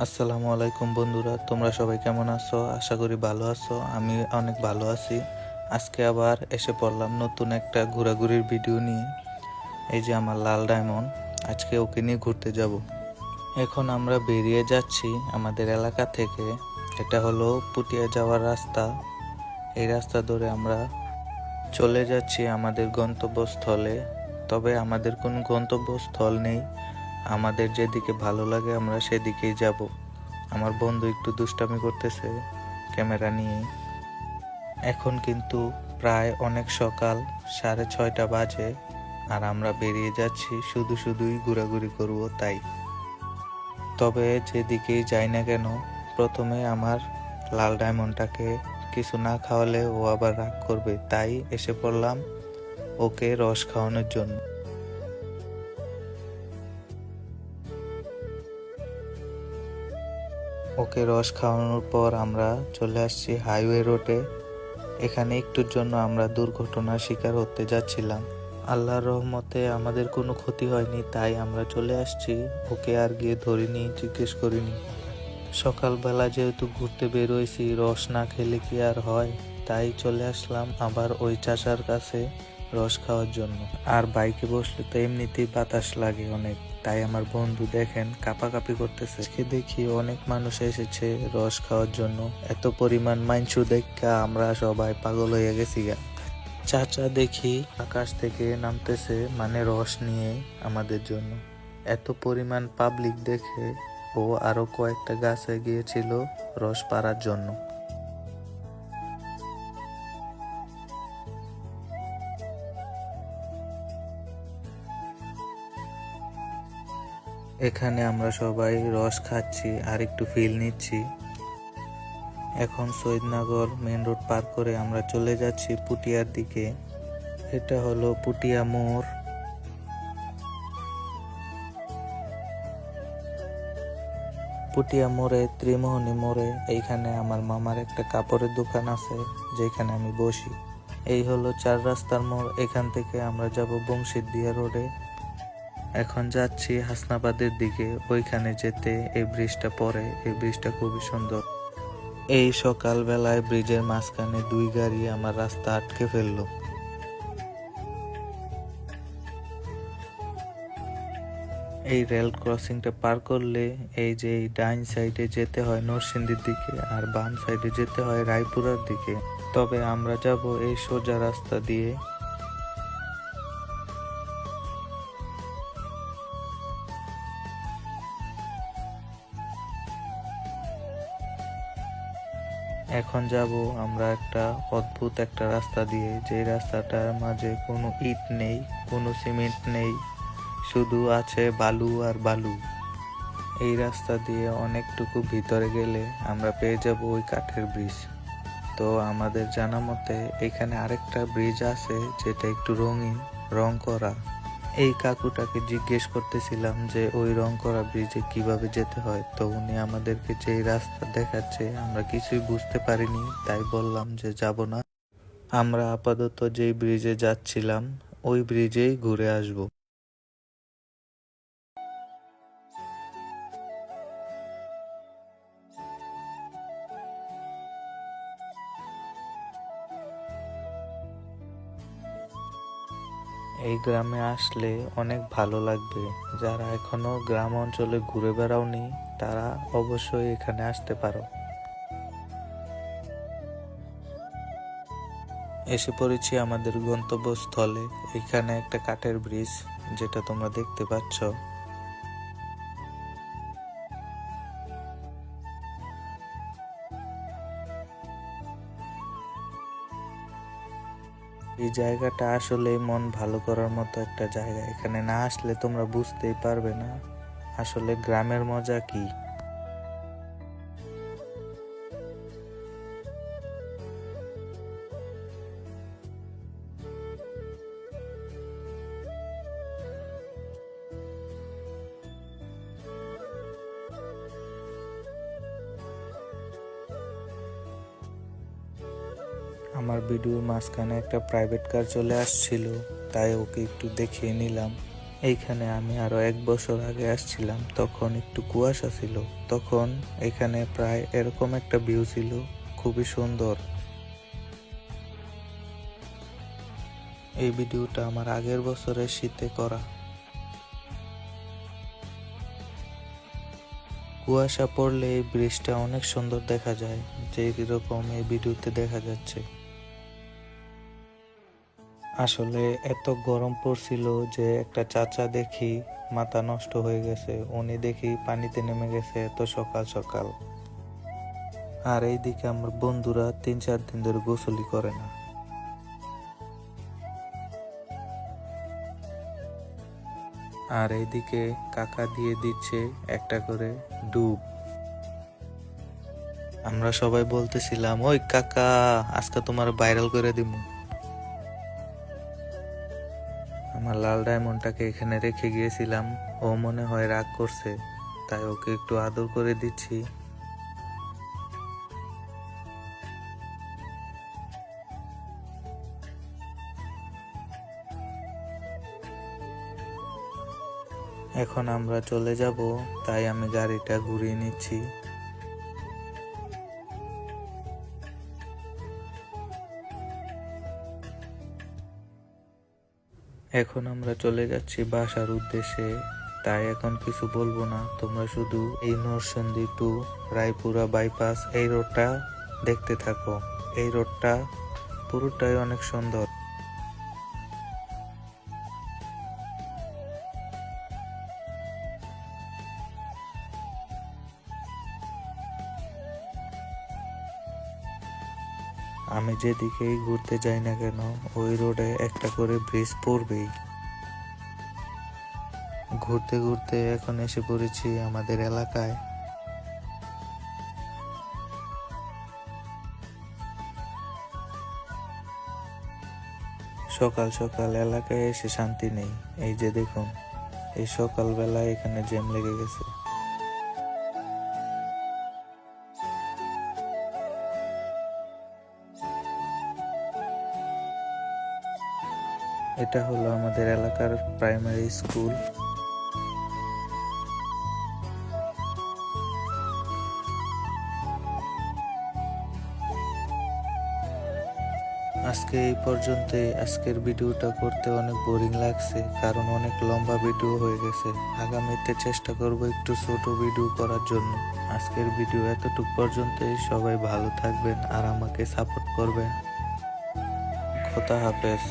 আসসালামু আলাইকুম বন্ধুরা, তোমরা সবাই কেমন আছো? আশা করি ভালো আছো। আমি অনেক ভালো আছি। আজকে আবার এসে পড়লাম নতুন একটা ঘোরাঘুরির ভিডিও নিয়ে। এই যে আমার লাল ডায়মন্ড, আজকে ওকে নিয়ে ঘুরতে যাব। এখন আমরা বেরিয়ে যাচ্ছি আমাদের এলাকা থেকে। এটা হলো পুটিয়া যাওয়ার রাস্তা। এই রাস্তা ধরে আমরা চলে যাচ্ছি আমাদের গন্তব্যস্থলে। তবে আমাদের কোনো গন্তব্যস্থল নেই, আমাদের যেদিকে ভালো লাগে আমরা সেদিকেই যাব। আমার বন্ধু একটু দুষ্টামি করতেছে ক্যামেরা নিয়ে। এখন কিন্তু প্রায় অনেক সকাল, 6:30 বাজে, আর আমরা বেরিয়ে যাচ্ছি শুধুই ঘোরাঘুরি করব তাই। তবে যেদিকেই যাই না কেন, প্রথমে আমার লাল ডায়মন্ডটাকে কিছু না খাওয়ালে ও আবার রাগ করবে, তাই এসে পড়লাম ওকে রস খাওয়ানোর জন্য। ওকে রস খাওয়ানোর পর আমরা চলে আসছি হাইওয়ে রোডে। এখানে একটুর জন্য আমরা দুর্ঘটনার শিকার হতে যাচ্ছিলাম। আল্লাহর রহমতে আমাদের কোনো ক্ষতি হয়নি, তাই আমরা চলে আসছি। ওকে আর গিয়ে ধরিনি, জিজ্ঞেস করিনি। সকালবেলা যেহেতু ঘুরতে বের হয়েছি, রস না খেলে কি আর হয়, তাই চলে আসলাম আবার ওই চাচার কাছে রস খাওয়ার জন্য। আর বাইকে বসলে তো এমনিতেই বাতাস লাগে অনেক, তাই আমার বন্ধু দেখেন কাঁপাকাঁপি করতেছে। আজকে দেখি অনেক মানুষ এসেছে রস খাওয়ার জন্য। এত পরিমাণ মাইনসু দেখা আমরা সবাই পাগল হয়ে গেছি গা। চাচা দেখি আকাশ থেকে নামতেছে, মানে রস নিয়ে আমাদের জন্য। এত পরিমাণ পাবলিক দেখে ও আরো কয়েকটা গাছে গিয়েছিল রস পাড়ার জন্য। এখানে আমরা সবাই রস খাচ্ছি আর একটু ফিল নিচ্ছি। এখন সৈয়দনগর মেন রোড পার করে আমরা চলে যাচ্ছি পুটিয়ার দিকে। এটা হলো পুটিয়া মোড়। পুটিয়া মোড়ে, ত্রিমোহনী মোড়ে, এইখানে আমার মামার একটা কাপড়ের দোকান আছে যেখানে আমি বসি। এই হলো 4 রাস্তার মোড়। এখান থেকে আমরা যাব বংশীদিয়া রোডে। এখন যাচ্ছি হাসনাবাদের দিকে। ওইখানে যেতে এই ব্রিজটা পড়ে, এই ব্রিজটা খুবই সুন্দর। এই সকাল বেলায় ব্রিজের মাঝখানে 2 গাড়ি আমার রাস্তা আটকে ফেললো। এই রেল ক্রসিংটা পার করলে এই যে এই ডাইন সাইডে যেতে হয় নরসিংদীর দিকে, আর বাম সাইডে যেতে হয় রায়পুরার দিকে। তবে আমরা যাব এই সোজা রাস্তা দিয়ে। এখন যাব আমরা একটা অদ্ভুত একটা রাস্তা দিয়ে, যে রাস্তাটার মাঝে কোনো ইট নেই, কোনো সিমেন্ট নেই, শুধু আছে বালু আর বালু। এই রাস্তা দিয়ে অনেকটুকু ভিতরে গেলে আমরা পেয়ে যাব ওই কাঠের ব্রিজ। তো আমাদের জানা মতে এখানে আরেকটা ব্রিজ আছে যেটা একটু রঙিন, রং করা। এই কাকুটাকে জিজ্ঞেস করতেছিলাম যে ওই রং করা ব্রিজে কিভাবে যেতে হয়, তো উনি আমাদেরকে যে রাস্তা দেখাচ্ছে আমরা কিছুই বুঝতে পারিনি, তাই বললাম যে যাব না। আমরা আপাতত যেই ব্রিজে যাচ্ছিলাম ওই ব্রিজেই ঘুরে আসব। এই গ্রামে আসলে অনেক ভালো লাগবে। যারা এখনো গ্রাম অঞ্চলে ঘুরে বেড়াওনি তারা অবশ্যই এখানে আসতে পারো। এসে পড়েছি আমাদের গন্তব্যস্থলে। এখানে একটা কাঠের ব্রিজ যেটা তোমরা দেখতে পাচ্ছ। এই জায়গাটা আসলে মন ভালো করার মতো একটা জায়গা। এখানে না আসলে তোমরা বুঝতেই পারবে না আসলে গ্রামের মজা কি। আমার ভিডিওর মাঝখানে একটা প্রাইভেট কার চলে আসছিল, তাই ওকে একটু দেখিয়ে নিলাম। এইখানে আমি আরো 1 বছর আগে আসছিলাম, তখন একটু কুয়াশা ছিল। তখন এখানে প্রায় এরকম একটা ভিউ ছিল, খুবই সুন্দর। এই ভিডিওটা আমার আগের বছরের শীতে করা। কুয়াশা পড়লে এই ব্রিজটা অনেক সুন্দর দেখা যায়, যেরকম এই ভিডিওতে দেখা যাচ্ছে। আসলে এত গরম পড়ছিল যে একটা চাচা দেখি মাথা নষ্ট হয়ে গেছে, উনি দেখি পানিতে নেমে গেছে এত সকাল সকাল। আর এইদিকে আমার বন্ধুরা 3-4 দিন ধরে গোসলই করে না। আর এইদিকে কাকা দিয়ে দিচ্ছে একটা করে ডুব। আমরা সবাই বলতেছিলাম, ওই কাকা আজকে তোমার ভাইরাল করে দিব। আমার লাল ডায়মন্ডটাকে এখানে রেখে গিয়েছিলাম, ও মনে হয় রাগ করছে, তাই ওকে একটু আদর করে দিচ্ছি। এখন আমরা চলে যাব, তাই আমি গাড়িটা ঘুরিয়ে নিচ্ছি। এখন আমরা চলে যাচ্ছি বাসার উদ্দেশ্যে, তাই এখন কিছু বলবো না, তোমরা শুধু এই নরসিংদী টু রায়পুরা বাইপাস এই রোডটা দেখতে থাকো। এই রোডটা পুরোটাই অনেক সুন্দর। আমি যেদিকেই ঘুরতে যাই না কেন, ওই রোডে একটা করে ব্রিজ পড়বেই। ঘুরতে ঘুরতে এখন এসে পড়েছি আমাদের এলাকায়। সকাল সকাল এলাকায় এসে শান্তি নেই। এই যে দেখুন, এই সকালবেলায় এখানে জ্যাম লেগে গেছে। এটা হলো আমাদের এলাকার প্রাইমারি স্কুল। আজকে এই পর্যন্তই। আজকের ভিডিওটা করতে অনেক বোরিং লাগছে, কারণ অনেক লম্বা ভিডিও হয়ে গেছে। আগামীতে চেষ্টা করব একটু ছোট ভিডিও করার জন্য। আজকের ভিডিও এতটুকু পর্যন্তই। সবাই ভালো থাকবেন আর আমাকে সাপোর্ট করবেন। খোদা হাফেজ।